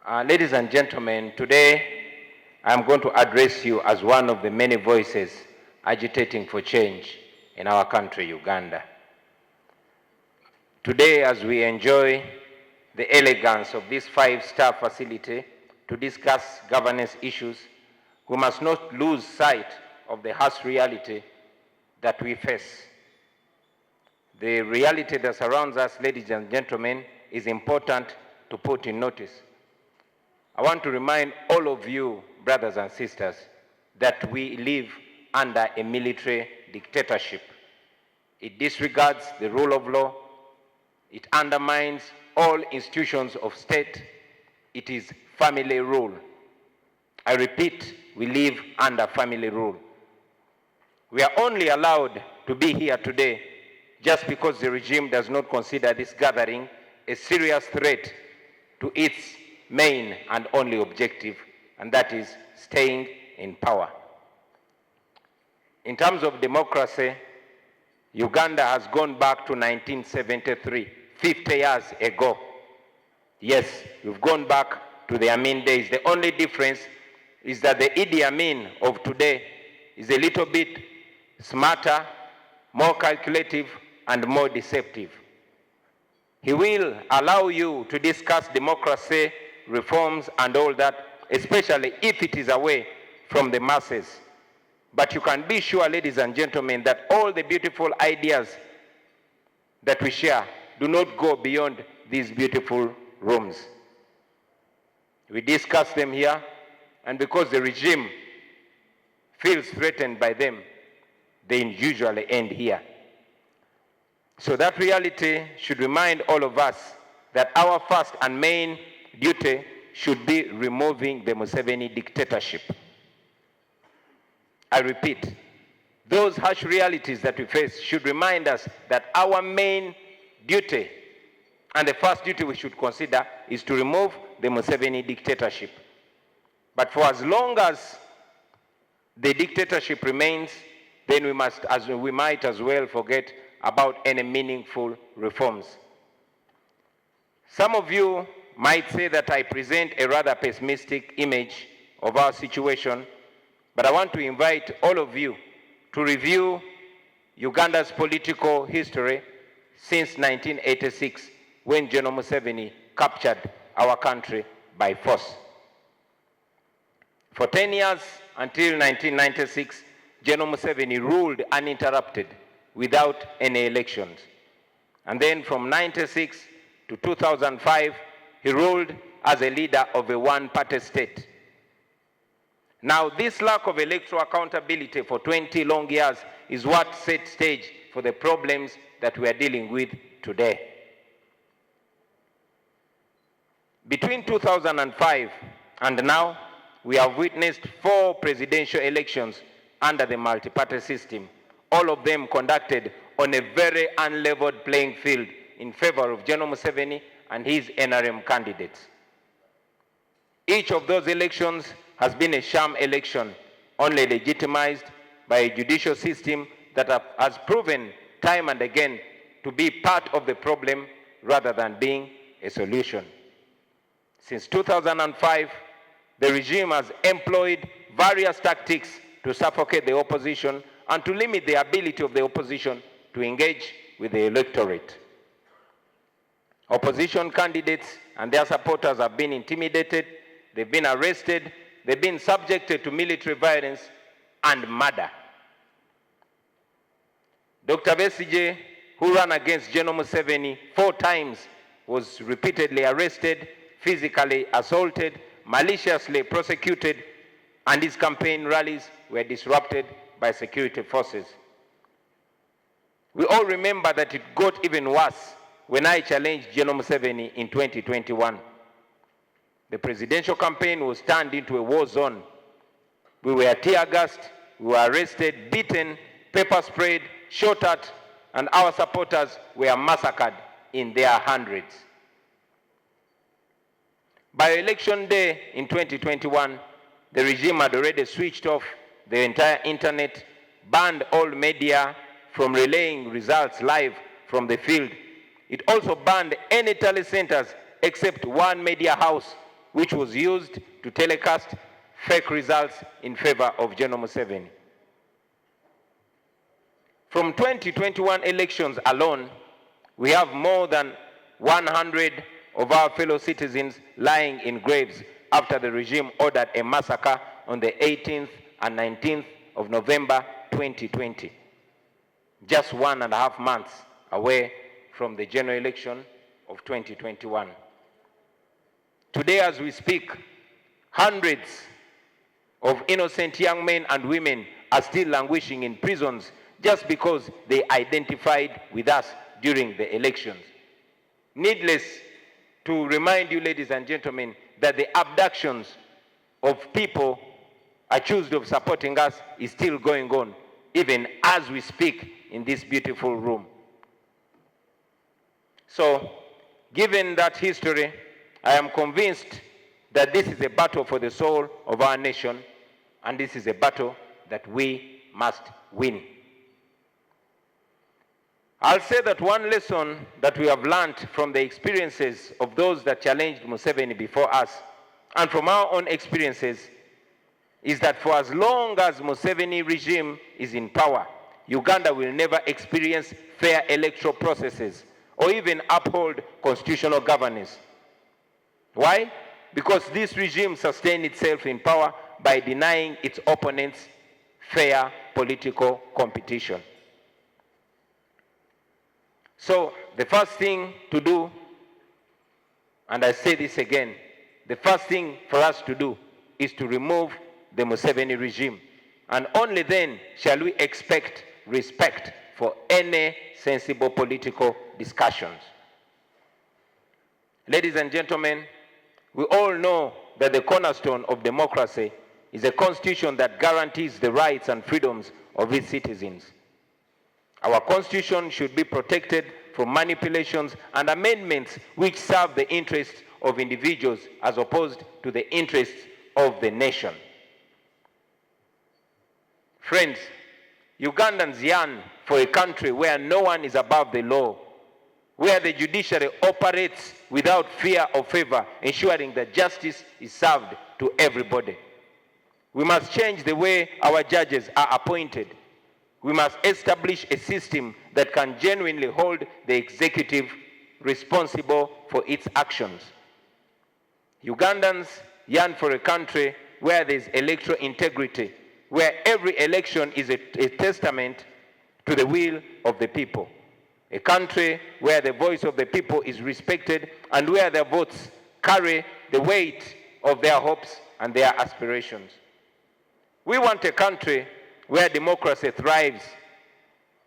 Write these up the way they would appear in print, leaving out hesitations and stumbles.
Ladies and gentlemen, today I'm going to address you as one of the many voices agitating for change in our country, Uganda. Today, as we enjoy the elegance of this five-star facility to discuss governance issues, we must not lose sight of the harsh reality that we face. The reality that surrounds us, ladies and gentlemen, is important to put in notice. I want to remind all of you, brothers and sisters, that we live under a military dictatorship. It disregards the rule of law. It undermines all institutions of state. It is family rule. I repeat, we live under family rule. We are only allowed to be here today just because the regime does not consider this gathering a serious threat to its main and only objective, and that is staying in power. In terms of democracy, Uganda has gone back to 1973, 50 years ago. Yes, we've gone back to the Amin days. The only difference is that the Idi Amin of today is a little bit smarter, more calculative, and more deceptive. He will allow you to discuss democracy, reforms, and all that, especially if it is away from the masses. But you can be sure, ladies and gentlemen, that all the beautiful ideas that we share do not go beyond these beautiful rooms. We discuss them here, and because the regime feels threatened by them, they usually end here. So that reality should remind all of us that our first and main duty should be removing the Museveni dictatorship. I repeat, those harsh realities that we face should remind us that our main duty and the first duty we should consider is to remove the Museveni dictatorship. But for as long as the dictatorship remains, then we might as well forget about any meaningful reforms. Some of you might say that I present a rather pessimistic image of our situation, but I want to invite all of you to review Uganda's political history since 1986, when General Museveni captured our country by force. For 10 years, until 1996, General Museveni ruled uninterrupted without any elections. And then from 1996 to 2005, he ruled as a leader of a one-party state. Now, this lack of electoral accountability for 20 long years is what set stage for the problems that we are dealing with today. Between 2005 and now, we have witnessed 4 presidential elections under the multi-party system, all of them conducted on a very unleveled playing field in favor of General Museveni and his NRM candidates. Each of those elections has been a sham election, only legitimized by a judicial system that has proven time and again to be part of the problem rather than being a solution. Since 2005, the regime has employed various tactics to suffocate the opposition and to limit the ability of the opposition to engage with the electorate. Opposition candidates and their supporters have been intimidated, they've been arrested, they've been subjected to military violence and murder. Dr. Besigye, who ran against General Museveni 4 times, was repeatedly arrested, physically assaulted, maliciously prosecuted, and his campaign rallies were disrupted by security forces. We all remember that it got even worse when I challenged General Museveni in 2021. The presidential campaign was turned into a war zone. We were tear-gassed, we were arrested, beaten, pepper sprayed, shot at, and our supporters were massacred in their hundreds. By election day in 2021, the regime had already switched off the entire internet, banned all media from relaying results live from the field. It also banned any telecenters except one media house which was used to telecast fake results in favor of General Museveni. From 2021 elections alone, we have more than 100 of our fellow citizens lying in graves after the regime ordered a massacre on the 18th and 19th of November 2020, just 1.5 months away from the general election of 2021. Today, as we speak, hundreds of innocent young men and women are still languishing in prisons just because they identified with us during the elections. Needless to remind you, ladies and gentlemen, that the abductions of people accused of supporting us is still going on, even as we speak in this beautiful room. So, given that history, I am convinced that this is a battle for the soul of our nation, and this is a battle that we must win. I'll say that one lesson that we have learned from the experiences of those that challenged Museveni before us, and from our own experiences, is that for as long as Museveni regime is in power, Uganda will never experience fair electoral processes or even uphold constitutional governance. Why? Because this regime sustained itself in power by denying its opponents fair political competition. So the first thing to do, and I say this again, the first thing for us to do is to remove the Museveni regime. And only then shall we expect respect for any sensible political discussions. Ladies and gentlemen, we all know that the cornerstone of democracy is a constitution that guarantees the rights and freedoms of its citizens. Our constitution should be protected from manipulations and amendments which serve the interests of individuals as opposed to the interests of the nation. Friends, Ugandans yearn for a country where no one is above the law, where the judiciary operates without fear or favor, ensuring that justice is served to everybody. We must change the way our judges are appointed. We must establish a system that can genuinely hold the executive responsible for its actions. Ugandans yearn for a country where there is electoral integrity, where every election is a testament to the will of the people. A country where the voice of the people is respected and where their votes carry the weight of their hopes and their aspirations. We want a country where democracy thrives,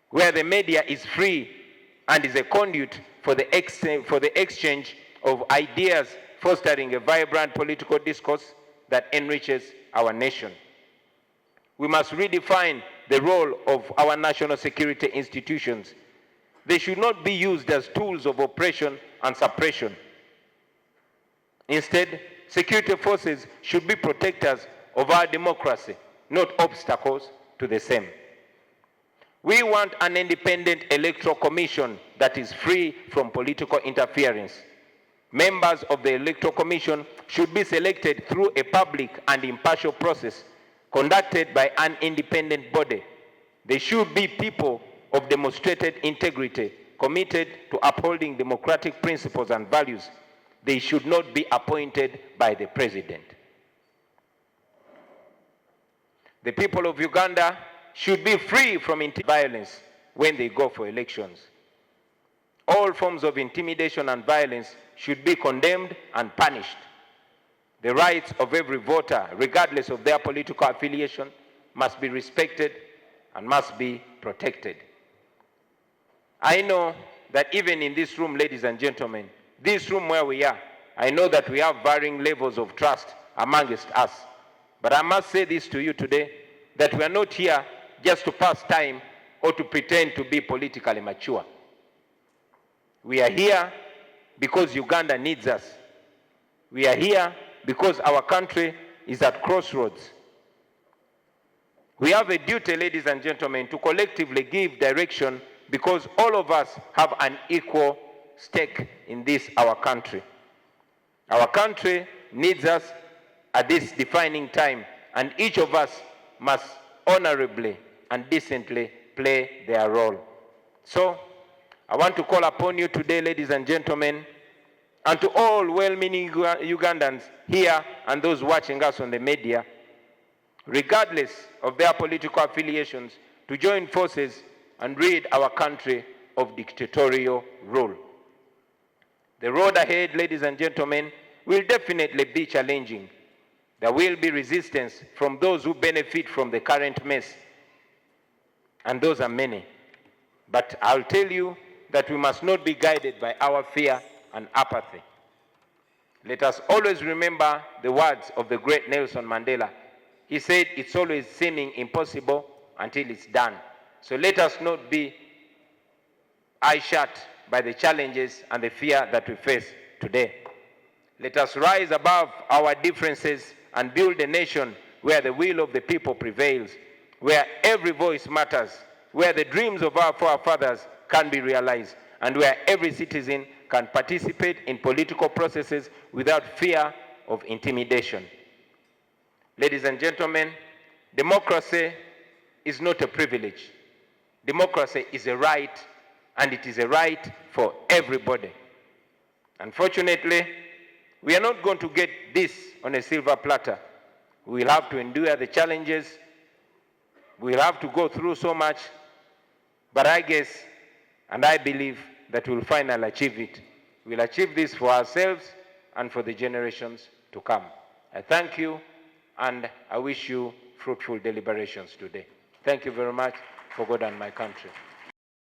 where the media is free and is a conduit for the exchange of ideas, fostering a vibrant political discourse that enriches our nation. We must redefine the role of our national security institutions. They should not be used as tools of oppression and suppression. Instead, security forces should be protectors of our democracy, not obstacles to the same. We want an independent electoral commission that is free from political interference. Members of the electoral commission should be selected through a public and impartial process conducted by an independent body. They should be people of demonstrated integrity, committed to upholding democratic principles and values. They should not be appointed by the president. The people of Uganda should be free from violence when they go for elections. All forms of intimidation and violence should be condemned and punished. The rights of every voter, regardless of their political affiliation, must be respected and must be protected. I know that even in this room, ladies and gentlemen, this room where we are, I know that we have varying levels of trust amongst us. But I must say this to you today, that we are not here just to pass time or to pretend to be politically mature. We are here because Uganda needs us. We are here because our country is at crossroads. We have a duty, ladies and gentlemen, to collectively give direction because all of us have an equal stake in this, our country. Our country needs us at this defining time, and each of us must honorably and decently play their role. So, I want to call upon you today, ladies and gentlemen, and to all well-meaning Ugandans here and those watching us on the media, regardless of their political affiliations, to join forces and rid our country of dictatorial rule. The road ahead, ladies and gentlemen, will definitely be challenging. There will be resistance from those who benefit from the current mess, and those are many. But I'll tell you that we must not be guided by our fear and apathy. Let us always remember the words of the great Nelson Mandela. He said, it's always seeming impossible until it's done. So let us not be eye shut by the challenges and the fear that we face today. Let us rise above our differences and build a nation where the will of the people prevails, where every voice matters, where the dreams of our forefathers can be realized, and where every citizen can participate in political processes without fear of intimidation. Ladies and gentlemen, democracy is not a privilege. Democracy is a right, and it is a right for everybody. Unfortunately, we are not going to get this on a silver platter. We will have to endure the challenges. We will have to go through so much. But I guess, and I believe, that we'll finally achieve it. We'll achieve this for ourselves and for the generations to come. I thank you, and I wish you fruitful deliberations today. Thank you very much for God and my country.